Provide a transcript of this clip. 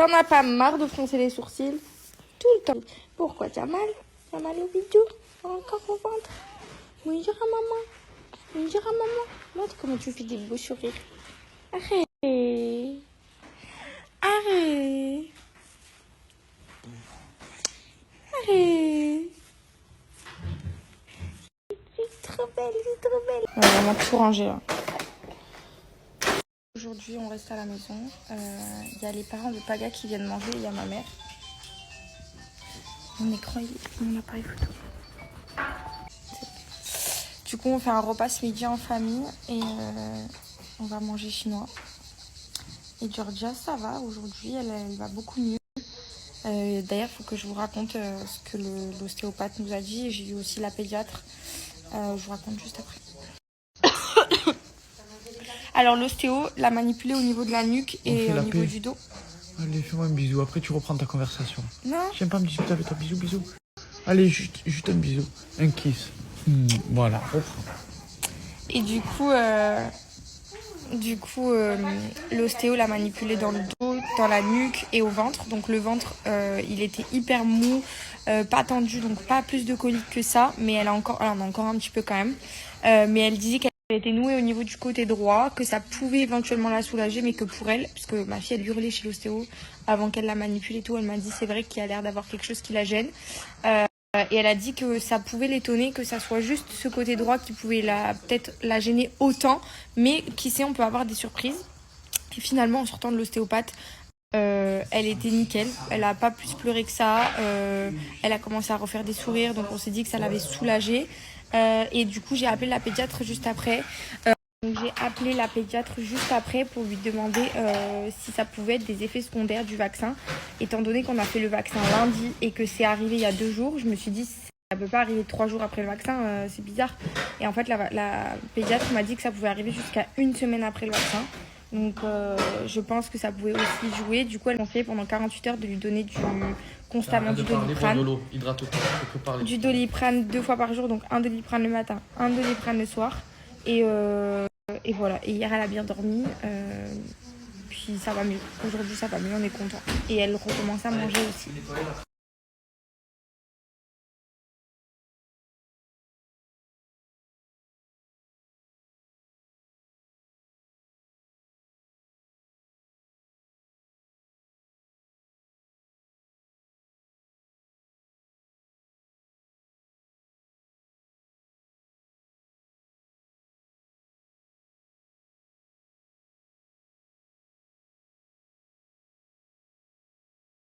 T'en as pas marre de froncer les sourcils? Tout le temps. Pourquoi t'as mal? T'as mal au bidou? Encore au ventre? Bonjour à maman. Bonjour à maman. Montre comment tu fais des beaux sourires. Arrête. Arrête. Arrête. C'est trop belle, c'est trop belle. On va vraiment tout ranger là. Aujourd'hui, on reste à la maison. Il y a les parents de Paga qui viennent manger. Il y a ma mère. Mon écran, il est mon appareil photo. Du coup, on fait un repas ce midi en famille et on va manger chinois. Et Georgia, ça va. Aujourd'hui, elle va beaucoup mieux. D'ailleurs, il faut que je vous raconte ce que l'ostéopathe nous a dit. J'ai eu aussi la pédiatre. Je vous raconte juste après. Alors, l'ostéo l'a manipulé au niveau de la nuque et au niveau du dos. Allez, fais-moi un bisou. Après, tu reprends ta conversation. Non. J'aime pas me disputer avec toi. Bisous, bisous. Allez, juste un bisou. Un kiss. Voilà, reprends. Et du coup, l'ostéo l'a manipulé dans le dos, dans la nuque et au ventre. Donc le ventre, il était hyper mou, pas tendu, donc pas plus de colique que ça. Mais elle en a encore un petit peu quand même. Mais elle disait qu'elle était nouée au niveau du côté droit, que ça pouvait éventuellement la soulager, mais que pour elle, parce que ma fille, elle hurlait chez l'ostéo avant qu'elle la manipule et tout, elle m'a dit c'est vrai qu'il y a l'air d'avoir quelque chose qui la gêne. Et elle a dit que ça pouvait l'étonner, que ça soit juste ce côté droit qui pouvait peut-être la gêner autant, mais qui sait, on peut avoir des surprises. Et finalement, en sortant de l'ostéopathe, elle était nickel. Elle n'a pas plus pleuré que ça. Elle a commencé à refaire des sourires, donc on s'est dit que ça l'avait soulagée. Et du coup, j'ai appelé la pédiatre juste après. Donc j'ai appelé la pédiatre juste après pour lui demander si ça pouvait être des effets secondaires du vaccin. Étant donné qu'on a fait le vaccin lundi et que c'est arrivé il y a 2 jours, je me suis dit ça peut pas arriver 3 jours après le vaccin, c'est bizarre. Et en fait la pédiatre m'a dit que ça pouvait arriver jusqu'à 1 semaine après le vaccin. Donc je pense que ça pouvait aussi jouer. Du coup elle m'a conseillé pendant 48 heures de lui donner constamment du Doliprane. Du Doliprane 2 fois par jour, donc un Doliprane le matin, un Doliprane le soir. Et voilà, et hier elle a bien dormi, puis ça va mieux. Aujourd'hui ça va mieux, on est content. Et elle recommence à manger aussi.